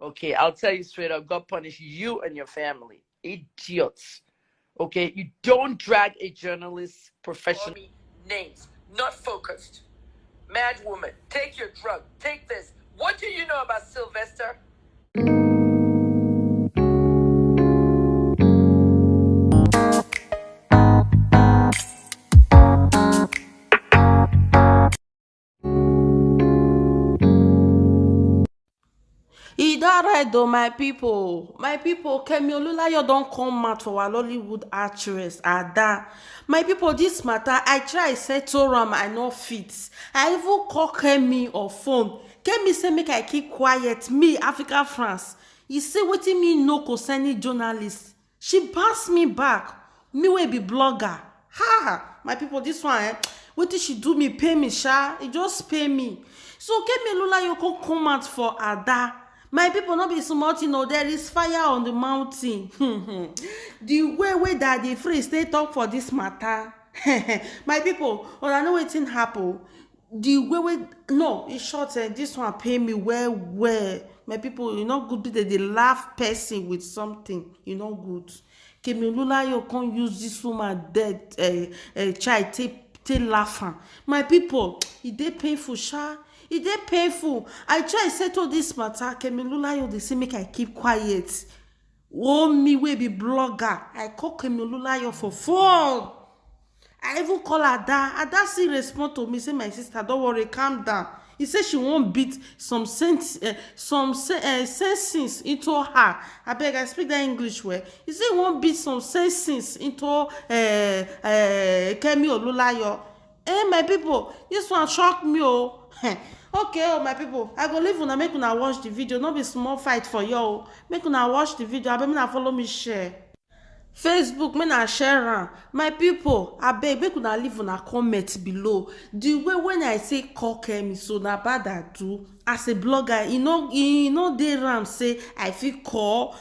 Okay, I'll tell you straight up, God punish you and your family. Idiots. Okay, you don't drag a journalist professional names, not focused. Mad woman, take your drug, take this. What do you know about Sylvester? E don right though, my people. My people, Kemi Olunloyo don come out for our Lollywood actress Ada. My people, this matter I try settle am, I no fit. I even call Kemi on phone. Kemi say make I keep quiet, me Africa France. You say wetin me know concerning journalist. She pass me back, me wey be blogger. Ha, my people, this one wetin she do me pay me sha, e just pay me. So Kemi Olunloyo come out for Ada. My people, no be small thing o, there is fire on the mountain. The way that the free stay talk for this matter. My people, una know wetin happen. The way no, e short this one pay me well well. My people, e no good be that dey laugh person with something, e no good. Kemi Olunloyo come use this woman dead child take laugh am. My people, e dey painful sha. E dey painful. I try settle this matter. Kemi Olunloyo dey say make I keep quiet. Oh, me wey be blogger, I call Kemi Olunloyo for phone. I even call Ada. Ada still respond to me say, my sister, don't worry, calm down. He say she won't beat some sense into her. Abeg, I speak that English well. He say he won't beat some sense into Kemi Olunloyo. My people, this one shock me oh. Okay oh, my people, I go leave una make una watch the video. No be small fight for you oh. Make una watch the video. Abeg, una follow me share. Facebook, make na share am. My people, abeg make una leave una comment below. The way when I say call Kemi, so na bad I do. As a blogger, e no dey ram say I fit call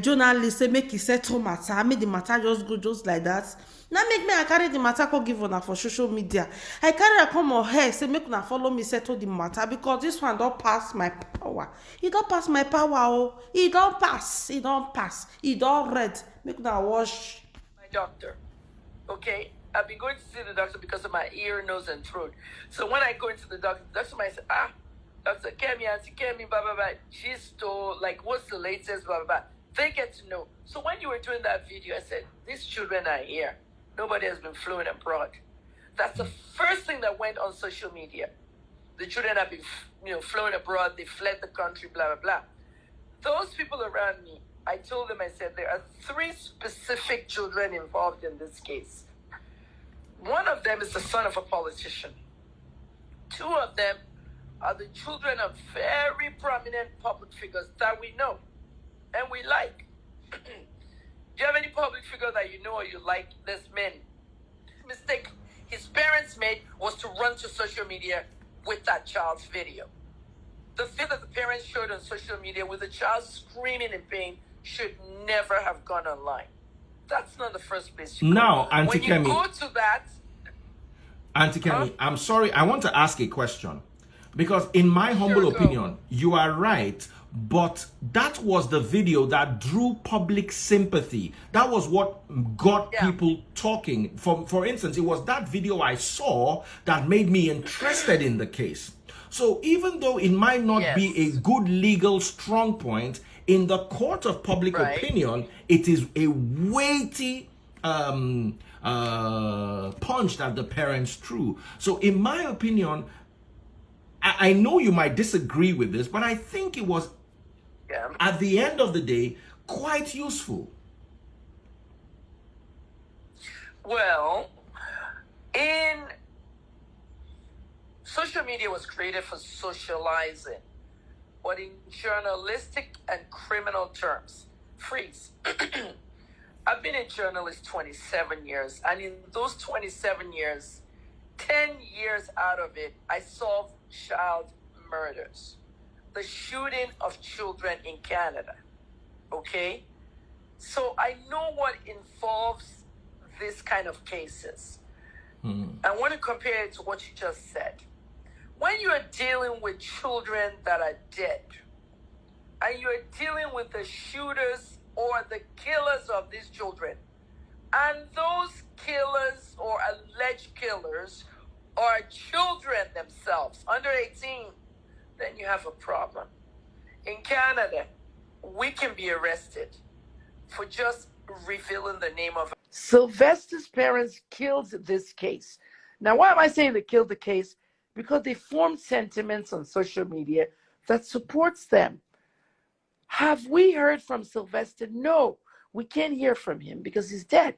journalist say make e settle matter, make the matter just go just like that. Na make me I carry the matter come give una for social media. I carry am come on here say make una follow me settle the matter because this one don pass my power. E don pass my power oh. E don pass. E don pass. E don red. Make una wash. My doctor. Okay? I've been going to see the doctor because of my ear, nose, and throat. So when I go into the doctor might say, Dr. Kemi, Auntie Kemi, blah, blah, blah. She's told, like, what's the latest, blah, blah, blah. They get to know. So when you were doing that video, I said, these children are here. Nobody has been flown abroad. That's the first thing that went on social media. The children have been, flown abroad. They fled the country, blah, blah, blah. Those people around me, I told them, I said, there are 3 specific children involved in this case. One of them is the son of a politician. 2 of them are the children of very prominent public figures that we know and we like. Do you have any public figure that you know or you like? There's many. The mistake his parents made was to run to social media with that child's video. The video that the parents showed on social media with the child screaming in pain should never have gone online. That's not the first place you go. Now, Auntie Kemi. When you go to that... Auntie Kemi, I'm sorry, I want to ask a question. Because in my humble opinion, you are right, but that was the video that drew public sympathy. That was what got people talking. For instance, it was that video I saw that made me interested in the case. So even though it might not be a good legal strong point, in the court of public opinion, it is a weighty punch that the parents threw. So in my opinion, I know you might disagree with this, but I think it was, at the end of the day, quite useful. Well, social media was created for socializing, but in journalistic and criminal terms, freeze. I've been a journalist 27 years, and in those 27 years, 10 years out of it, I solved child murders, the shooting of children in Canada. Okay? So I know what involves this kind of cases. I want to compare it to what you just said. When you're dealing with children that are dead, and you're dealing with the shooters or the killers of these children, and those killers or alleged killers are children themselves, under 18, then you have a problem. In Canada, we can be arrested for just revealing the name of. Sylvester's parents killed this case. Now, why am I saying they killed the case? Because they formed sentiments on social media that supports them. Have we heard from Sylvester? No, we can't hear from him because he's dead.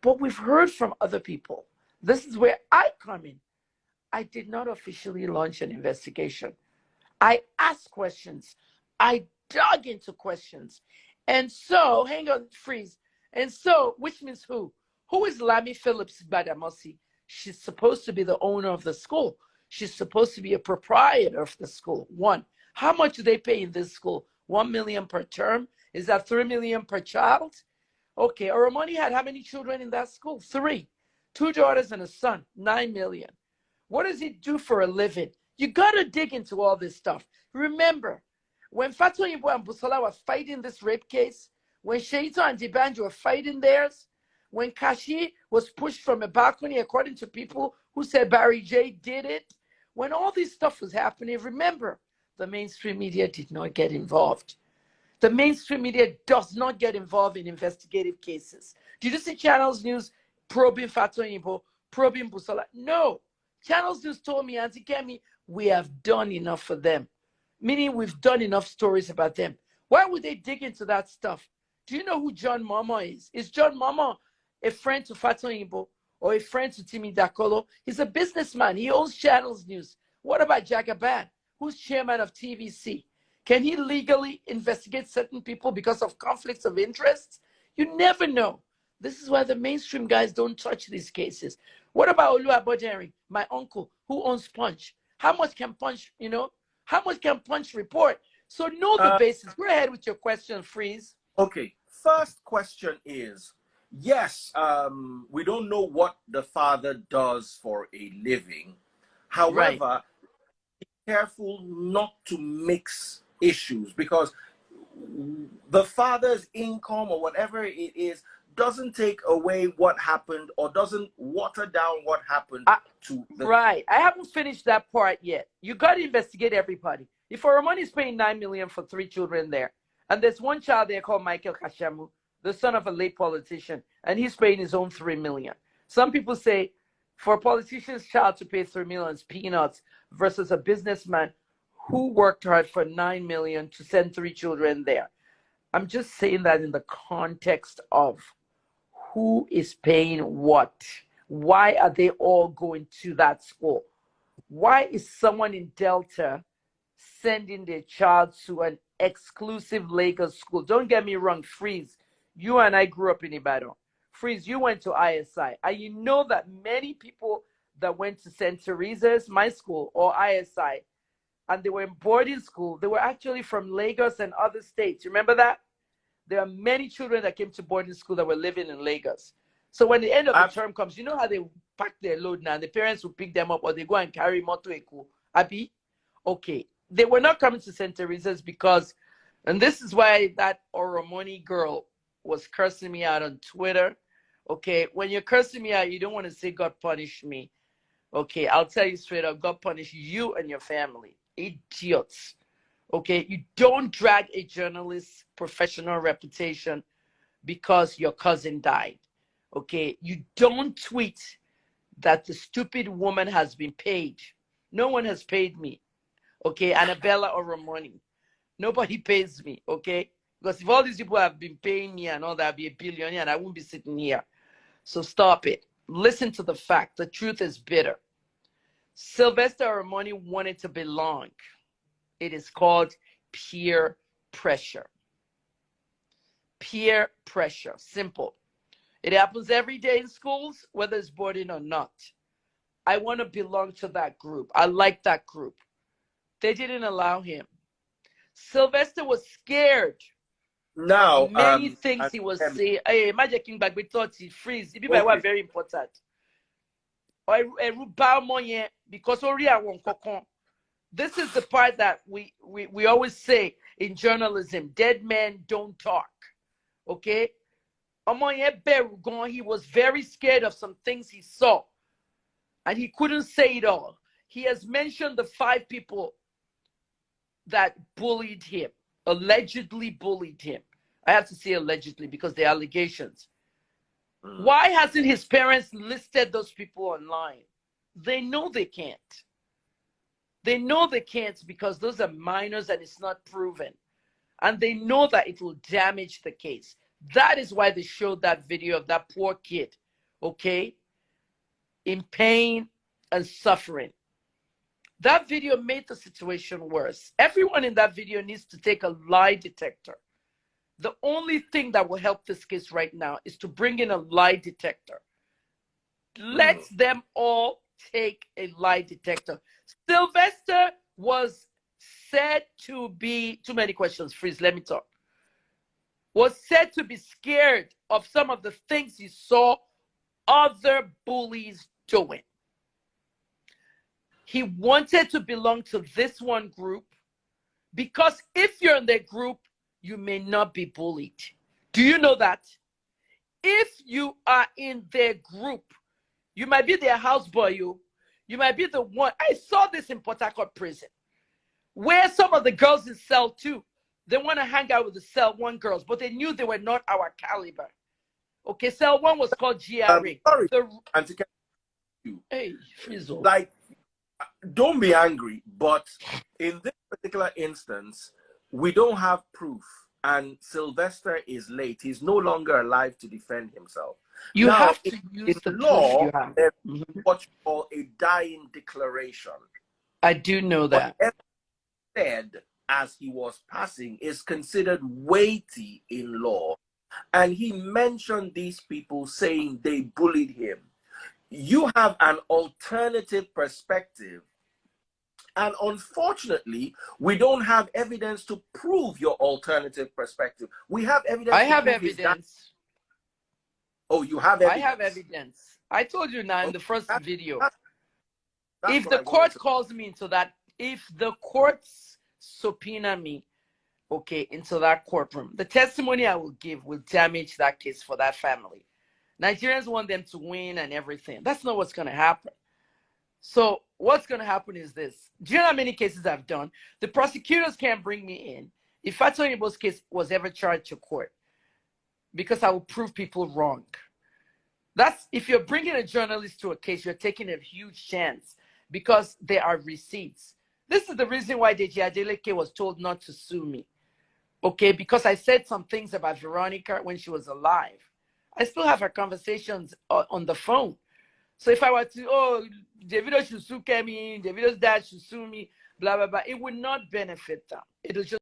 But we've heard from other people. This is where I come in. I did not officially launch an investigation. I asked questions. I dug into questions. And so, hang on, freeze. And so, which means who? Who is Lami Phillips Badamosi? She's supposed to be the owner of the school. She's supposed to be a proprietor of the school. One, how much do they pay in this school? 1 million per term? Is that 3 million per child? Okay, Oromoni had how many children in that school? 3. 2 daughters and a son, 9 million. What does he do for a living? You got to dig into all this stuff. Remember, when Fatou Yibo and Busola were fighting this rape case, when Sheito and Dibanjo were fighting theirs, when Kashi was pushed from a balcony, according to people who said Barry J did it, when all this stuff was happening, remember, the mainstream media did not get involved. The mainstream media does not get involved in investigative cases. Did you see Channels News probing Fatou Yibo, probing Busola? No. Channels News told me, Auntie Kemi, we have done enough for them. Meaning we've done enough stories about them. Why would they dig into that stuff? Do you know who John Mama is? Is John Mama a friend to Fatou Yibo or a friend to Timi Dakolo? He's a businessman. He owns Channels News. What about Jagaban, who's chairman of TVC? Can he legally investigate certain people because of conflicts of interest? You never know. This is why the mainstream guys don't touch these cases. What about Olu Abojeri, my uncle, who owns Punch? How much can Punch, how much can Punch report? So know the basis. Go ahead with your question, Freeze. Okay. First question is, yes, we don't know what the father does for a living. However, be careful not to mix issues, because the father's income or whatever it is doesn't take away what happened or doesn't water down what happened to the... Right. I haven't finished that part yet. You got to investigate everybody. If Oromoni is paying 9 million for 3 children there, and there's one child there called Michael Kashamu, the son of a late politician, and he's paying his own 3 million. Some people say for a politician's child to pay 3 million is peanuts versus a businessman who worked hard for 9 million to send 3 children there. I'm just saying that in the context of who is paying what. Why are they all going to that school? Why is someone in Delta sending their child to an exclusive Lagos school? Don't get me wrong, Freeze. You and I grew up in Ibadan. Freeze, you went to ISI. And you know that many people that went to St. Teresa's, my school, or ISI, and they were in boarding school, they were actually from Lagos and other states. You remember that? There are many children that came to boarding school that were living in Lagos. So when the end of the term comes, you know how they pack their load now? The parents will pick them up or they go and carry moto eku. Abi? Okay. They were not coming to St. Teresa's because, and this is why that Oromoni girl was cursing me out on Twitter. Okay. When you're cursing me out, you don't want to say God punish me. Okay. I'll tell you straight up, God punish you and your family. Idiots. Okay, you don't drag a journalist's professional reputation because your cousin died. Okay, you don't tweet that the stupid woman has been paid. No one has paid me. Okay, Annabella or Ramoni. Nobody pays me. Okay, because if all these people have been paying me and all that, I'd be a billionaire and I wouldn't be sitting here. So stop it. Listen to the fact. The truth is bitter. Sylvester Oromoni wanted to belong. It is called peer pressure. Peer pressure. Simple. It happens every day in schools, whether it's boarding or not. I want to belong to that group. I like that group. They didn't allow him. Sylvester was scared. Now, many things he was saying. Hey, Magic King back, we thought he freeze. It be very important. Because this is the part that we always say. in journalism. Dead men don't talk. Okay? He was very scared of some things he saw. And he couldn't say it all. He has mentioned the 5 people that bullied him, allegedly bullied him. I have to say allegedly because they're allegations. Why hasn't his parents listed those people online? They know they can't. They know they can't because those are minors and it's not proven. And they know that it will damage the case. That is why they showed that video of that poor kid, okay, in pain and suffering. That video made the situation worse. Everyone in that video needs to take a lie detector. The only thing that will help this case right now is to bring in a lie detector. Let them all take a lie detector. Sylvester was said to be, too many questions, Freeze, let me talk. Was said to be scared of some of the things he saw other bullies doing. He wanted to belong to this one group because if you're in their group, you may not be bullied. Do you know that? If you are in their group, you might be their houseboy, you might be the one. I saw this in Port Harcourt prison, where some of the girls in cell 2, they want to hang out with the cell 1 girls, but they knew they were not our caliber. Okay, cell 1 was called GRA. Sorry, hey, Frizzle. Like, don't be angry, but in this particular instance, we don't have proof, and Sylvester is late. He's no longer alive to defend himself. You now, have to use the law. You have. There's what you call a dying declaration. I do know that. Whatever said as he was passing is considered weighty in law, and he mentioned these people saying they bullied him. You have an alternative perspective, and unfortunately, we don't have evidence to prove your alternative perspective. We have evidence. I have evidence. Oh, you have evidence? I have evidence. I told you now in the first video. That's if the court calls me into that, if the courts subpoena me, okay, into that courtroom, the testimony I will give will damage that case for that family. Nigerians want them to win and everything. That's not what's going to happen. So what's going to happen is this. Do you know how many cases I've done? The prosecutors can't bring me in if Fatoyinbo's case was ever charged to court, because I will prove people wrong. That's, if you're bringing a journalist to a case, you're taking a huge chance because there are receipts. This is the reason why Deji Adeleke was told not to sue me. Okay, because I said some things about Veronica when she was alive. I still have her conversations on the phone. So if I were to, oh, Davido should sue Kemi, Davido's dad should sue me, blah, blah, blah, it would not benefit them. It will just